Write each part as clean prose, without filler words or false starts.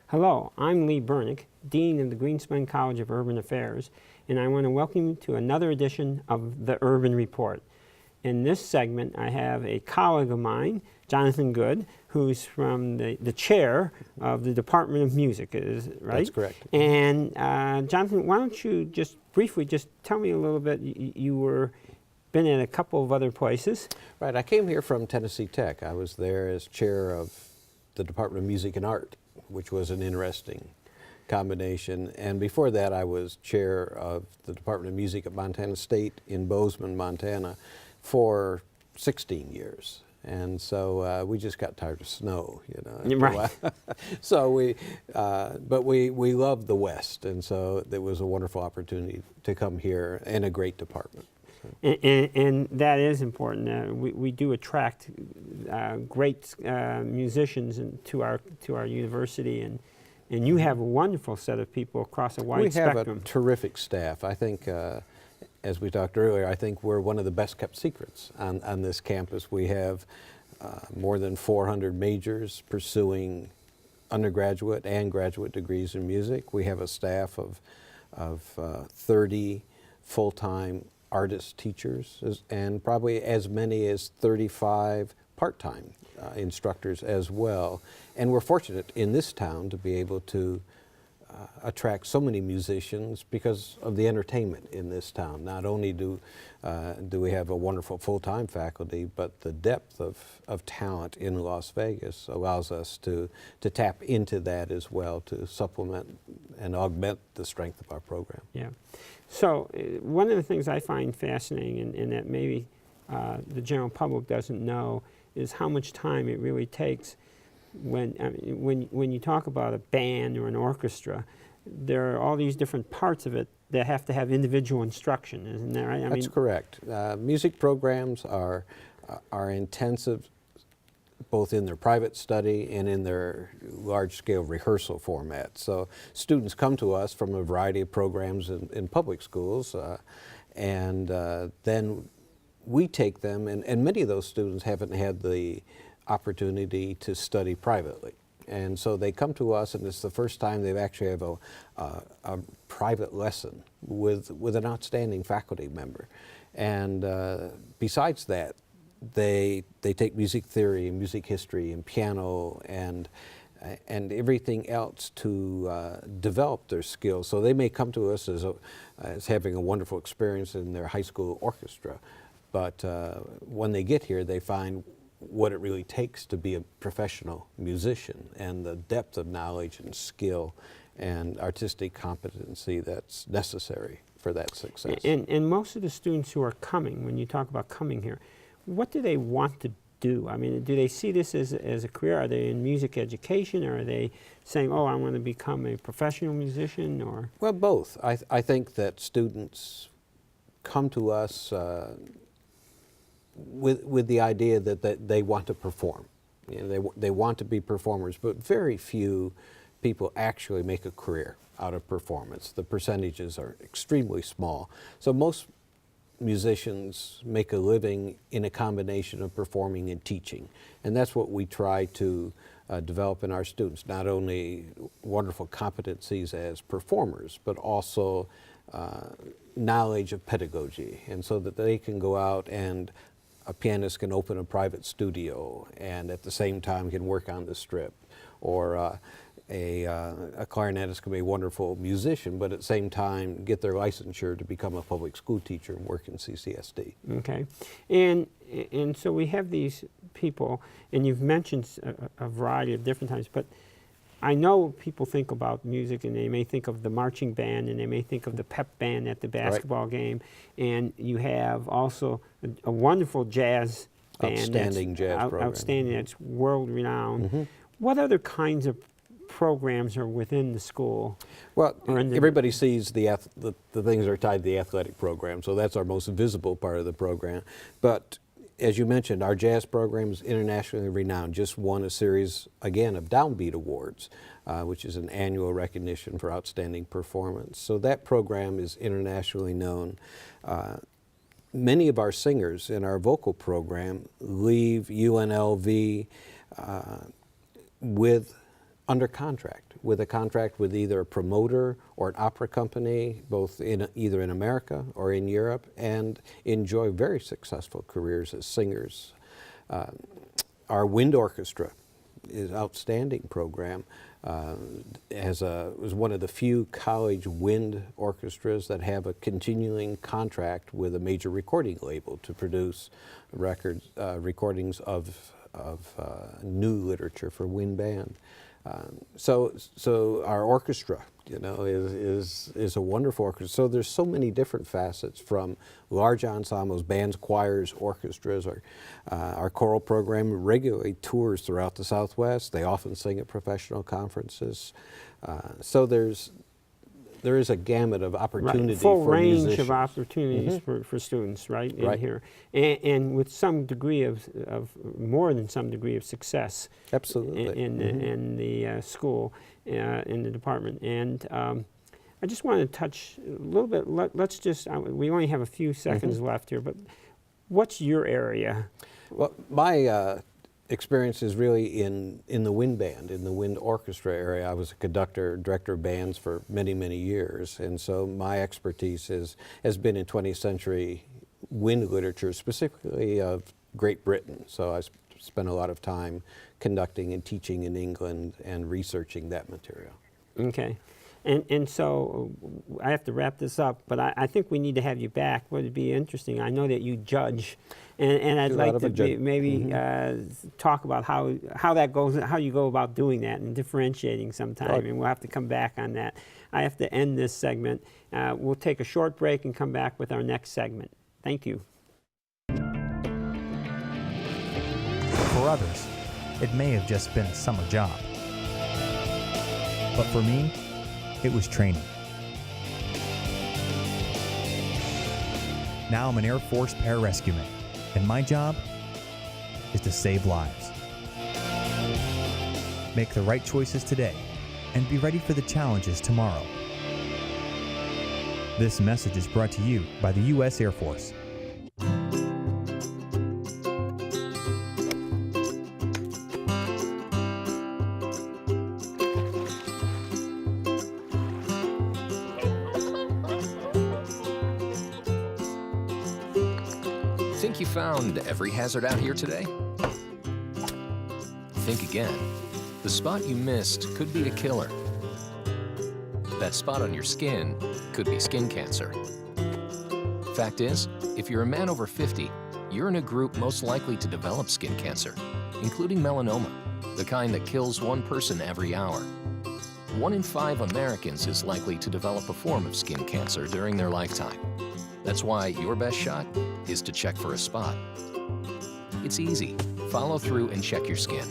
Hello, I'm Lee Bernick, Dean of the Greenspun College of Urban Affairs, and I want to welcome you to another edition of the Urban Report. In this segment, I have a colleague of mine, Jonathan Good, who's from the chair of the Department of Music, is right? That's correct. And Jonathan, why don't you just briefly tell me a little bit, you were been in a couple of other places. Right, I came here from Tennessee Tech. I was there as chair of the Department of Music and Art, which was an interesting combination. And before that, I was chair of the Department of Music at Montana State in Bozeman, Montana for 16 years. And so we just got tired of snow, you know. Right. So but we loved the West, and so it was a wonderful opportunity to come here, and a great department. And that is important. We do attract great musicians to our university, and you have a wonderful set of people across a wide spectrum. We have a terrific staff. I think, as we talked earlier, I think we're one of the best kept secrets on this campus. We have more than 400 majors pursuing undergraduate and graduate degrees in music. We have a staff of 30 full-time artist teachers, and probably as many as 35 part-time instructors as well. And we're fortunate in this town to be able to attract so many musicians because of the entertainment in this town. Not only do we have a wonderful full-time faculty, but the depth of talent in Las Vegas allows us to tap into that as well, to supplement and augment the strength of our program. Yeah. So one of the things I find fascinating, and that maybe the general public doesn't know, is how much time it really takes when you talk about a band or an orchestra. There are all these different parts of it that have to have individual instruction, isn't that right? That's correct. Music programs are intensive, both in their private study and in their large-scale rehearsal format. So students come to us from a variety of programs in public schools, and then we take them, and many of those students haven't had the opportunity to study privately. And so they come to us, and it's the first time they've actually have a private lesson with an outstanding faculty member. And besides that, they take music theory and music history and piano and everything else to develop their skills. So they may come to us as having a wonderful experience in their high school orchestra, but when they get here, they find what it really takes to be a professional musician, and the depth of knowledge and skill and artistic competency that's necessary for that success. And most of the students who are coming, when you talk about coming here, what do they want to do? I mean, do they see this as a career? Are they in music education, or are they saying, oh, I want to become a professional musician? Or well, both. I think that students come to us with the idea that they want to perform. You know, they want to be performers, but very few people actually make a career out of performance. The percentages are extremely small. So most musicians make a living in a combination of performing and teaching, and that's what we try to develop in our students. Not only wonderful competencies as performers, but also knowledge of pedagogy, and so that they can go out, and a pianist can open a private studio and at the same time can work on the strip, or a clarinetist can be a wonderful musician, but at the same time get their licensure to become a public school teacher and work in CCSD. Okay, and so we have these people, and you've mentioned a variety of different times, but I know people think about music, and they may think of the marching band, and they may think of the pep band at the basketball game, and you have also a wonderful jazz band. Outstanding jazz program. Outstanding, that's world-renowned. Mm-hmm. What other kinds of programs are within the school? Well, everybody sees the things that are tied to the athletic program, so that's our most visible part of the program. But as you mentioned, our jazz program is internationally renowned. Just won a series, again, of Downbeat Awards, which is an annual recognition for outstanding performance. So that program is internationally known. Many of our singers in our vocal program leave UNLV with under contract, with a contract with either a promoter or an opera company, both either in America or in Europe, and enjoy very successful careers as singers. Our wind orchestra is an outstanding program. Was one of the few college wind orchestras that have a continuing contract with a major recording label to produce recordings of new literature for wind band. So our orchestra, is a wonderful orchestra. So there's so many different facets, from large ensembles, bands, choirs, orchestras. Our choral program regularly tours throughout the Southwest. They often sing at professional conferences. So there is a gamut of opportunity full for range musicians. of opportunities for students, right, in Right. here, and with some degree of more than some degree of success. Absolutely. In the school, in the department, and I just want to touch a little bit. Let's just we only have a few seconds left here, but what's your area? Well, my experience is really in the wind band, in the wind orchestra area. I was a conductor, director of bands for many, many years, and so my expertise has been in 20th century wind literature, specifically of Great Britain. So I spent a lot of time conducting and teaching in England and researching that material. Okay. And so I have to wrap this up, but I think we need to have you back. Would be interesting. I know that you judge, and I'd like to maybe talk about how that goes, how you go about doing that and differentiating sometime, and we'll have to come back on that. I have to end this segment. We'll take a short break and come back with our next segment. Thank you. For others, it may have just been a summer job. But for me, it was training. Now I'm an Air Force pararescueman, and my job is to save lives. Make the right choices today and be ready for the challenges tomorrow. This message is brought to you by the U.S. Air Force. Think you found every hazard out here today? Think again. The spot you missed could be a killer. That spot on your skin could be skin cancer. Fact is, if you're a man over 50, you're in a group most likely to develop skin cancer, including melanoma, the kind that kills one person every hour. 1 in 5 Americans is likely to develop a form of skin cancer during their lifetime. That's why your best shot is to check for a spot. It's easy. Follow through and check your skin.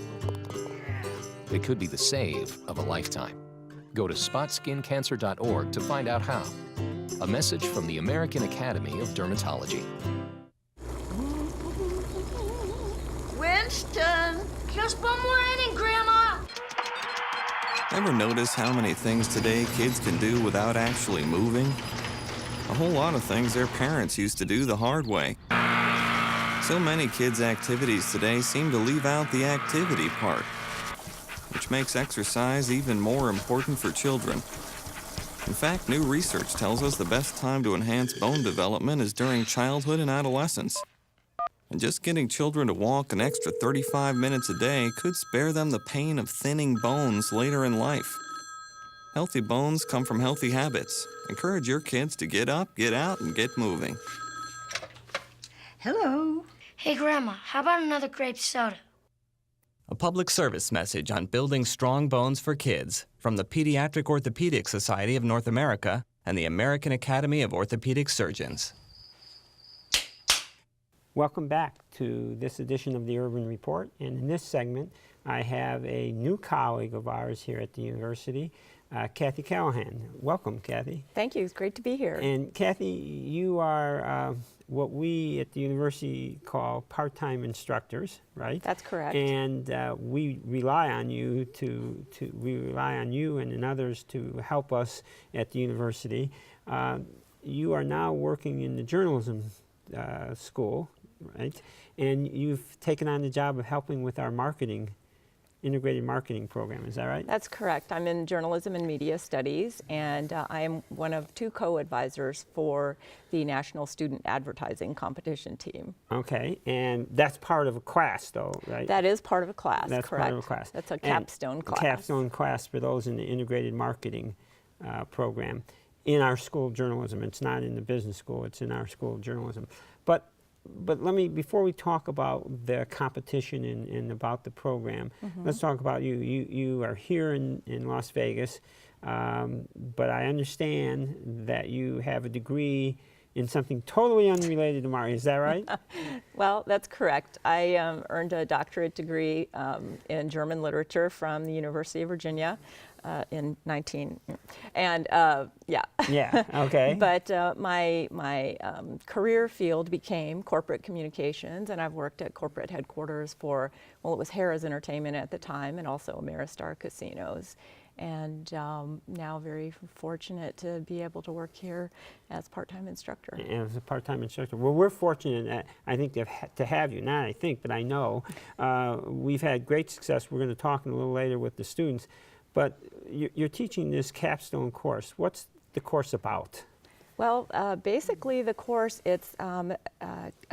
It could be the save of a lifetime. Go to spotskincancer.org to find out how. A message from the American Academy of Dermatology. Winston, just one more inning, Grandma. Ever notice how many things today kids can do without actually moving? A whole lot of things their parents used to do the hard way. So many kids' activities today seem to leave out the activity part, which makes exercise even more important for children. In fact, new research tells us the best time to enhance bone development is during childhood and adolescence. And just getting children to walk an extra 35 minutes a day could spare them the pain of thinning bones later in life. Healthy bones come from healthy habits. Encourage your kids to get up, get out, and get moving. Hello. Hey, Grandma, how about another grape soda? A public service message on building strong bones for kids from the Pediatric Orthopedic Society of North America and the American Academy of Orthopedic Surgeons. Welcome back to this edition of the Urban Report. And in this segment, I have a new colleague of ours here at the university, Kathy Callahan. Welcome, Kathy. Thank you. It's great to be here. And Kathy, you are what we at the university call part-time instructors, right? That's correct. And we rely on you and others to help us at the university. You are now working in the journalism school, right? And you've taken on the job of helping with our marketing integrated marketing program. Is that right? That's correct. I'm in journalism and media studies, and I am one of 2 co-advisors for the National Student Advertising Competition team. Okay, and that's part of a class, though, right? That is part of a class, That's correct. part of a class. That's a And capstone class. Capstone class for those in the integrated marketing program in our school of journalism. It's not in the business school, it's in our school of journalism. But let me, before we talk about the competition and about the program, let's talk about you. You are here in Las Vegas, but I understand that you have a degree in something totally unrelated to marketing. Is that right? Well, that's correct. I earned a doctorate degree in German literature from the University of Virginia in yeah. Yeah, okay. But my career field became corporate communications, and I've worked at corporate headquarters for, well, it was Harrah's Entertainment at the time, and also Ameristar Casinos. And now very fortunate to be able to work here as part-time instructor. As a part-time instructor. Well, we're fortunate, I think, to have you. Not I think, but I know. We've had great success. We're going to talk in a little later with the students. But you're teaching this capstone course. What's the course about? Well, basically the course, it's a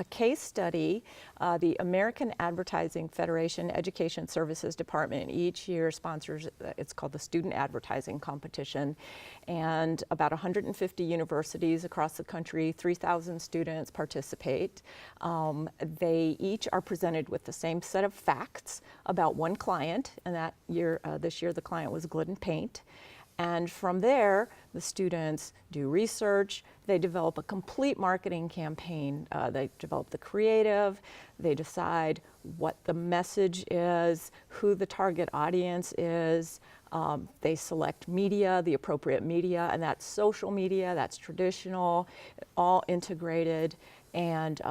case study. The American Advertising Federation Education Services Department each year sponsors, it's called the Student Advertising Competition, and about 150 universities across the country, 3,000 students participate. They each are presented with the same set of facts about one client, and that year, this year the client was Glidden Paint. And from there, the students do research, they develop a complete marketing campaign, they develop the creative, they decide what the message is, who the target audience is, they select media, the appropriate media, and that's social media, that's traditional, all integrated. And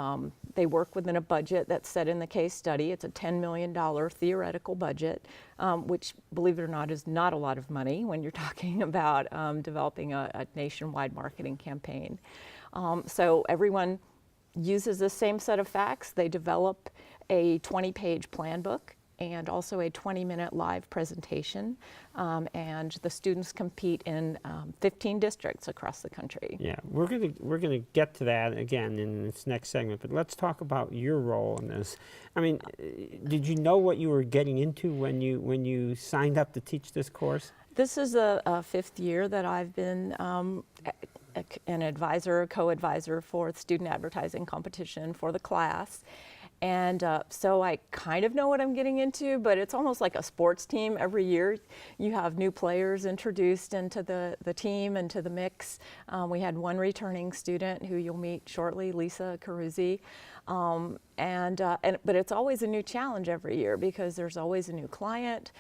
they work within a budget that's set in the case study. It's a $10 million theoretical budget, which, believe it or not, is not a lot of money when you're talking about developing a nationwide marketing campaign. So everyone uses the same set of facts. They develop a 20-page plan book and also a 20-minute live presentation. And the students compete in 15 districts across the country. Yeah, we're gonna get to that again in this next segment, but let's talk about your role in this. I mean, did you know what you were getting into when you signed up to teach this course? This is the 5th year that I've been an advisor, a co-advisor for the student advertising competition for the class. And so I kind of know what I'm getting into, but it's almost like a sports team. Every year you have new players introduced into the team and to the mix. We had one returning student who you'll meet shortly, Lisa Caruzzi. But it's always a new challenge every year because there's always a new client,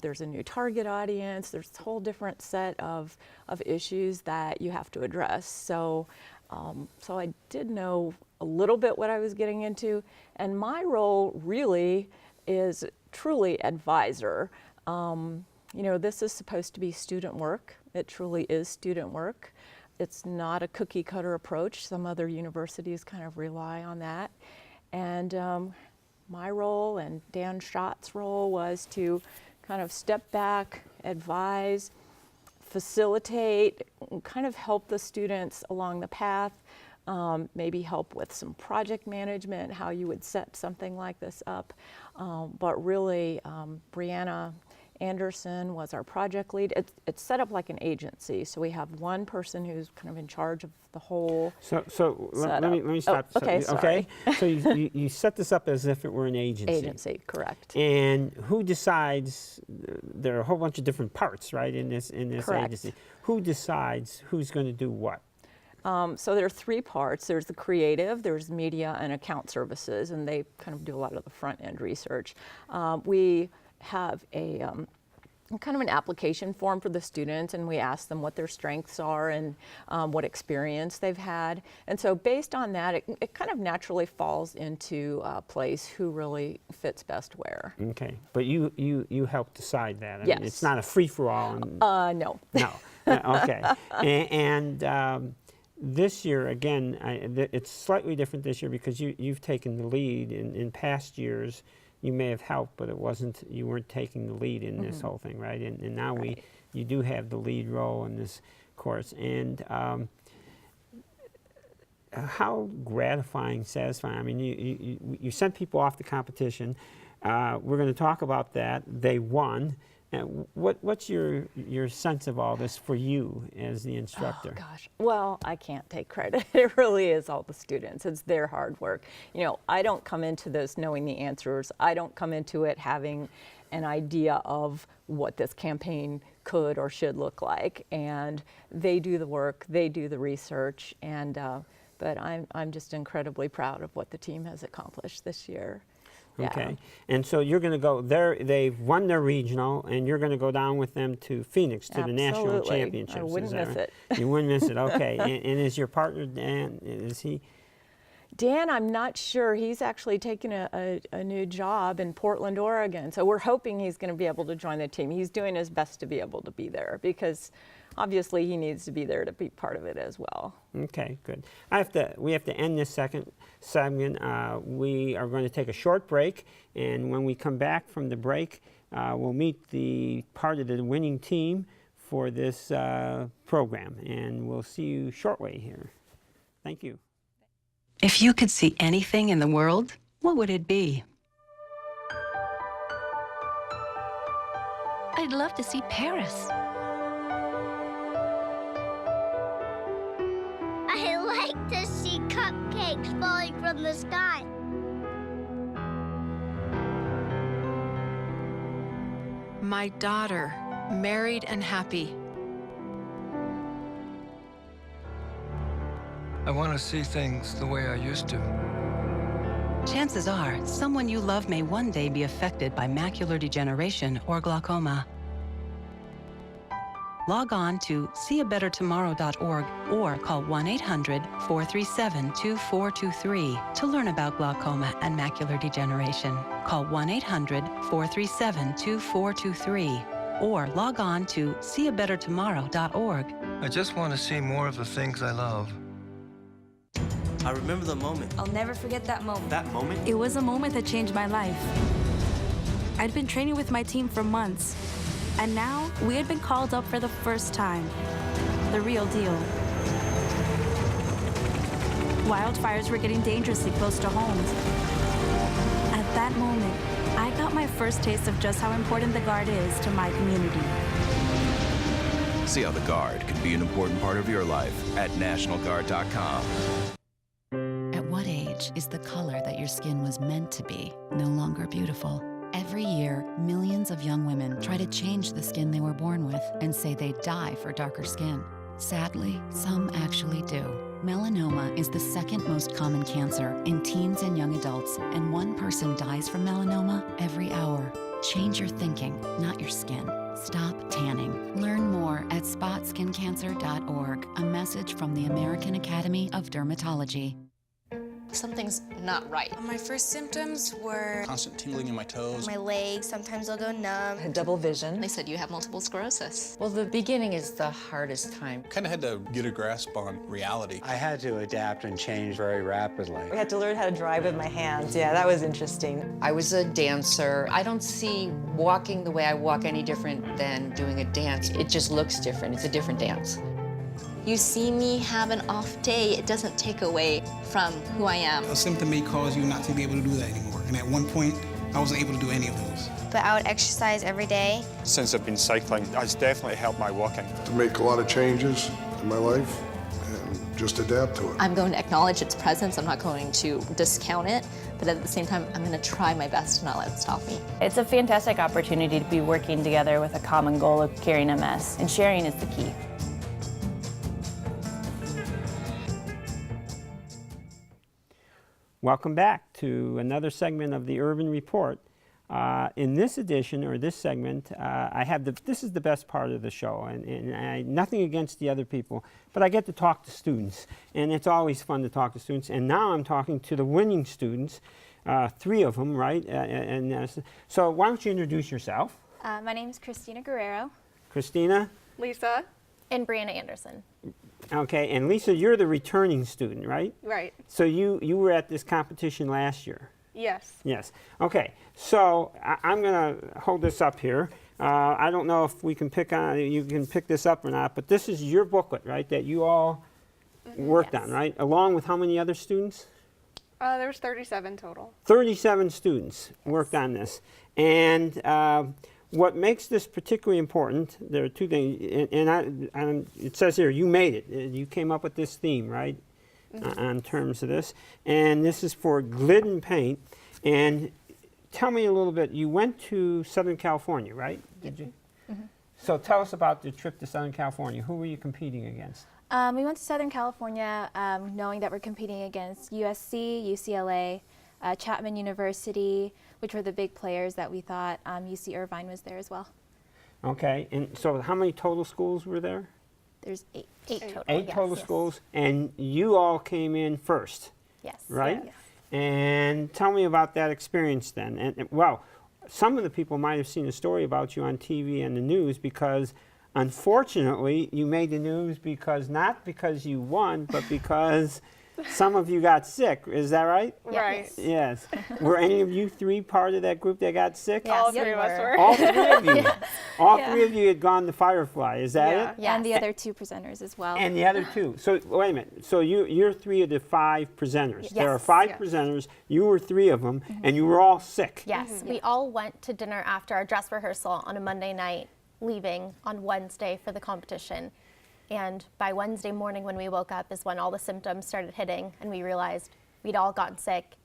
there's a new target audience, there's a whole different set of issues that you have to address. So I did know a little bit what I was getting into, and my role really is truly advisor. You know, this is supposed to be student work. It truly is student work. It's not a cookie cutter approach. Some other universities kind of rely on that. And my role and Dan Schott's role was to kind of step back, advise, facilitate, kind of help the students along the path, maybe help with some project management, how you would set something like this up. But really, Brianna Anderson was our project lead. It's set up like an agency, so we have one person who's kind of in charge of the whole. So let me stop. Oh, okay, sorry. So you set this up as if it were an agency. Agency, correct. And who decides? There are a whole bunch of different parts, right, in this Correct. agency. Who decides who's going to do what? So there are 3 parts. There's the creative, there's media, and account services, and they kind of do a lot of the front end research. We have a kind of an application form for the students, and we ask them what their strengths are and what experience they've had. And so based on that, it kind of naturally falls into place who really fits best where. Okay, but you help decide that. I Yes. mean, it's not a free-for-all. No. No. Okay. And this year, again, it's slightly different this year because you've taken the lead in past years you may have helped, but it wasn't, you weren't taking the lead in this whole thing, right? And now you do have the lead role in this course. And how gratifying, satisfying? I mean, you sent people off the competition. We're going to talk about that. They won. And what's your sense of all this for you as the instructor? Oh, gosh. Well, I can't take credit. It really is all the students. It's their hard work. You know, I don't come into this knowing the answers. I don't come into it having an idea of what this campaign could or should look like. And they do the work, they do the research, and but I'm just incredibly proud of what the team has accomplished this year. Okay, and so you're going to go there. They've won their regional, and you're going to go down with them to Phoenix to the national Absolutely. championships. I wouldn't miss it. You wouldn't miss it. Okay, and is your partner Dan? Is he? Dan, I'm not sure. He's actually taken a new job in Portland, Oregon. So we're hoping he's going to be able to join the team. He's doing his best to be able to be there because obviously he needs to be there to be part of it as well. Okay, good. We have to end this second segment. We are going to take a short break, and when we come back from the break, we'll meet the part of the winning team for this program, and we'll see you shortly here. Thank you. If you could see anything in the world, what would it be? I'd love to see Paris. I like to see cupcakes falling from the sky. My daughter, married and happy. I want to see things the way I used to. Chances are, someone you love may one day be affected by macular degeneration or glaucoma. Log on to seeabettertomorrow.org or call 1-800-437-2423 to learn about glaucoma and macular degeneration. Call 1-800-437-2423 or log on to seeabettertomorrow.org. I just want to see more of the things I love. I remember the moment. I'll never forget that moment. That moment? It was a moment that changed my life. I'd been training with my team for months, and now we had been called up for the first time. The real deal. Wildfires were getting dangerously close to homes. At that moment, I got my first taste of just how important the Guard is to my community. See how the Guard can be an important part of your life at NationalGuard.com. At what age is the color that your skin was meant to be no longer beautiful? Every year, millions of young women try to change the skin they were born with and say they die for darker skin. Sadly, some actually do. Melanoma is the second most common cancer in teens and young adults, and one person dies from melanoma every hour. Change your thinking, not your skin. Stop tanning. Learn more at spotskincancer.org. A message from the American Academy of Dermatology. Something's not right. My first symptoms were constant tingling in my toes. My legs, sometimes they'll go numb. Double vision. They said you have multiple sclerosis. Well, the beginning is the hardest time. Kind of had to get a grasp on reality. I had to adapt and change very rapidly. I had to learn how to drive with my hands. Yeah, that was interesting. I was a dancer. I don't see walking the way I walk any different than doing a dance. It just looks different. It's a different dance. You see me have an off day, it doesn't take away from who I am. A symptom may cause you not to be able to do that anymore. And at one point, I wasn't able to do any of those. But I would exercise every day. Since I've been cycling, it's definitely helped my walking. To make a lot of changes in my life and just adapt to it. I'm going to acknowledge its presence. I'm not going to discount it, but at the same time, I'm going to try my best to not let it stop me. It's a fantastic opportunity to be working together with a common goal of curing MS, and sharing is the key. Welcome back to another segment of the Urban Report. In this edition, or this segment, I have this is the best part of the show, and nothing against the other people, but I get to talk to students, and it's always fun to talk to students. And now I'm talking to the winning students, 3 of them, right? So why don't you introduce yourself? My name is Christina Guerrero. Christina? Lisa. And Brianna Anderson. Okay, and Lisa, you're the returning student, right? Right. So you were at this competition last year. Yes. Yes. Okay. So I'm going to hold this up here. I don't know if we can you can pick this up or not, but this is your booklet, right, that you all worked on, right? Along with how many other students? There was 37 total. 37 students worked on this. And what makes this particularly important, there are two things, and it says here, you made it. You came up with this theme, right, on terms of this. And this is for Glidden Paint. And tell me a little bit, you went to Southern California, right? Did you? So tell us about the trip to Southern California. Who were you competing against? We went to Southern California knowing that we're competing against USC, UCLA, Chapman University, which were the big players that we thought. UC Irvine was there as well. Okay, and so how many total schools were there? There's eight total. 8 total schools, and you all came in first. Yes. Right? Yes. And tell me about that experience then. And well, some of the people might have seen a story about you on TV and the news because unfortunately you made the news not because you won, but because some of you got sick. Is that right? Right. Yes. Were any of you 3 part of that group that got sick? Yes, all 3 of us were. All 3 of you. All 3 of you had gone to Firefly. Is that it? Yeah, and the other 2 presenters as well. And the other 2. So wait a minute. So you're 3 of the 5 presenters. Yes. There are 5 presenters. You were 3 of them, and you were all sick. Yes, we all went to dinner after our dress rehearsal on a Monday night, leaving on Wednesday for the competition. And by Wednesday morning when we woke up is when all the symptoms started hitting and we realized we'd all gotten sick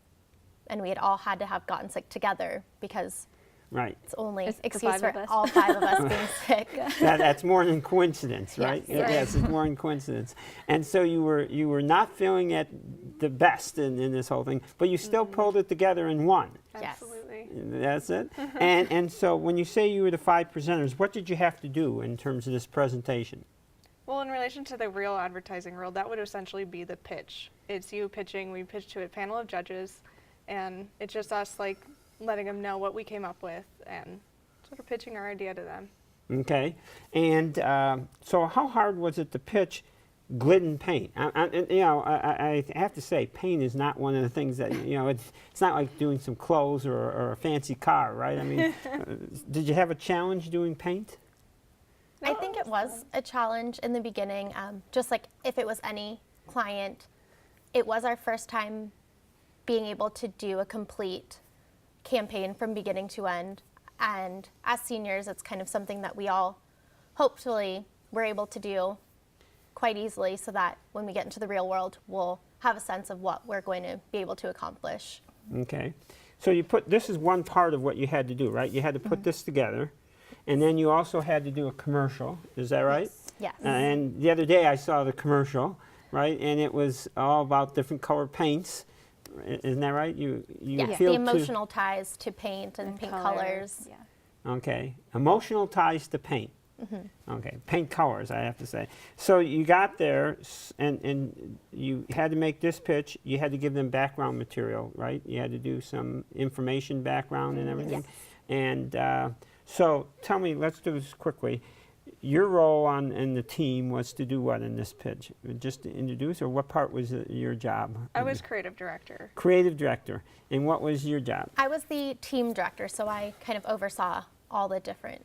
and we had all had to have gotten sick together because right. it's only it's excuse for all 5 of us being sick. That's more than coincidence, right? Yes, Yes, it's more than coincidence. And so you were not feeling at the best in this whole thing, but you still pulled it together and won. Absolutely. That's it. And so when you say you were the 5 presenters, what did you have to do in terms of this presentation? Well, in relation to the real advertising world, that would essentially be the pitch. It's you pitching, we pitch to a panel of judges, and it's just us like letting them know what we came up with and sort of pitching our idea to them. Okay. And so how hard was it to pitch Glidden Paint? I have to say, paint is not one of the things that, it's not like doing some clothes or a fancy car, right? I mean, did you have a challenge doing paint? I think it was a challenge in the beginning, just like if it was any client. It was our first time being able to do a complete campaign from beginning to end. And as seniors, it's kind of something that we all hopefully were able to do quite easily so that when we get into the real world, we'll have a sense of what we're going to be able to accomplish. Okay. So this is one part of what you had to do, right? You had to put this together. And then you also had to do a commercial, is that right? Yes. And the other day I saw the commercial, right? And it was all about different color paints. Isn't that right? You Yes, feel the emotional ties to paint and paint colors. Yeah. Okay, emotional ties to paint. Okay, paint colors, I have to say. So you got there, and you had to make this pitch. You had to give them background material, right? You had to do some information background and everything. Yes. And so tell me, let's do this quickly. Your role in the team was to do what in this pitch? Just to introduce, or what part was your job? I was creative director. Creative director. And what was your job? I was the team director, so I kind of oversaw all the different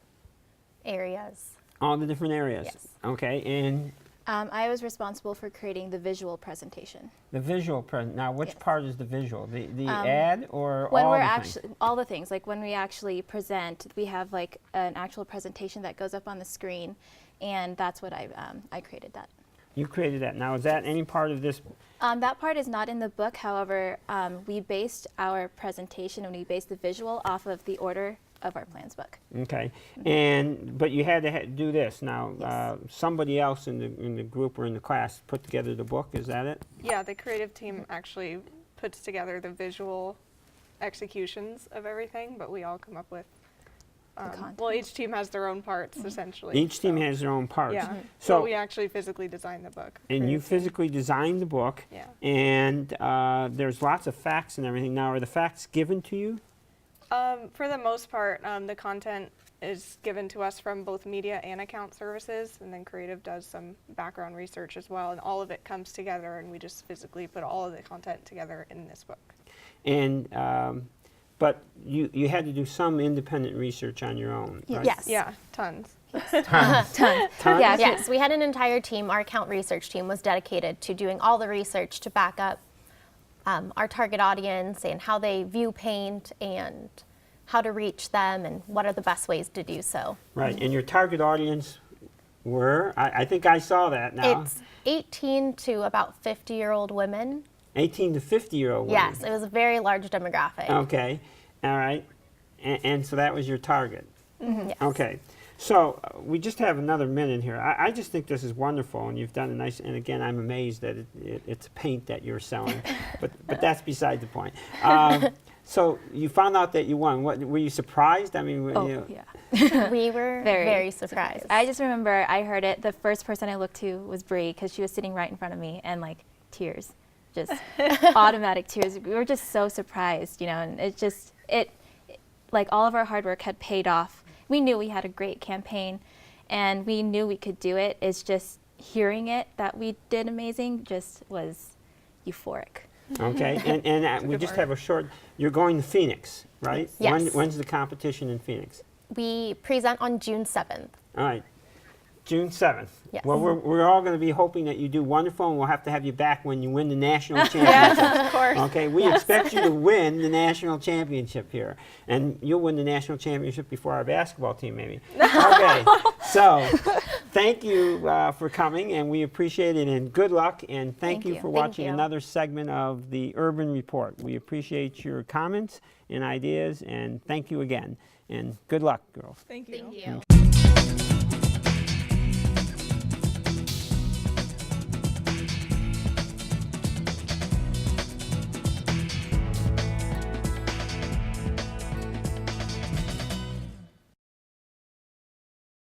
areas. All the different areas? Yes. Okay, and? I was responsible for creating the visual presentation. The visual now, which part is the visual? The ad or when all we're the actually things? all the things. Like when we actually present, we have like an actual presentation that goes up on the screen, and that's what I created that. You created that. Now, is that any part of this? That part is not in the book. However, we based our presentation and we based the visual off of the order of our plans book. Okay, but you had to do this. Now, somebody else in the group or in the class put together the book. Is that it? Yeah, the creative team actually puts together the visual executions of everything, but we all come up with. Well, each team has their own parts essentially. Each team has their own parts. Yeah. So we actually physically designed the book. And you physically designed the book. Yeah. And there's lots of facts and everything. Now, are the facts given to you? For the most part, the content is given to us from both media and account services, and then creative does some background research as well, and all of it comes together, and we just physically put all of the content together in this book. And but you had to do some independent research on your own, right? Yes. Yeah, tons. Tons. Tons? Yes, we had an entire team. Our account research team was dedicated to doing all the research to back up our target audience and how they view paint and how to reach them and what are the best ways to do so. Right, and your target audience were, I think I saw that now. It's 18 to about 50-year-old women. 18 to 50-year-old women. Yes, it was a very large demographic. Okay, all right. And so that was your target. Yes. Okay, so we just have another minute here. I just think this is wonderful, and you've done a nice, and again, I'm amazed that it's paint that you're selling, but that's beside the point. So you found out that you won. What, were you surprised? I mean, Yeah. We were very surprised. I just remember I heard it. The first person I looked to was Bree because she was sitting right in front of me, and like tears, just automatic tears. We were just so surprised, you know, and it like all of our hard work had paid off. We knew we had a great campaign, and we knew we could do it. It's just hearing it that we did amazing just was euphoric. Okay, and we just have a short, you're going to Phoenix, right? Yes. When's the competition in Phoenix? We present on June 7th. All right, June 7th. Yes. Well, we're all going to be hoping that you do wonderful, and we'll have to have you back when you win the national championship. Yes, of course. Okay, we expect you to win the national championship here, and you'll win the national championship before our basketball team, maybe. Okay, so thank you for coming, and we appreciate it, and good luck, and thank you for watching another segment of the Urban Report. We appreciate your comments and ideas, and thank you again, and good luck, girls. Thank you. Thank you.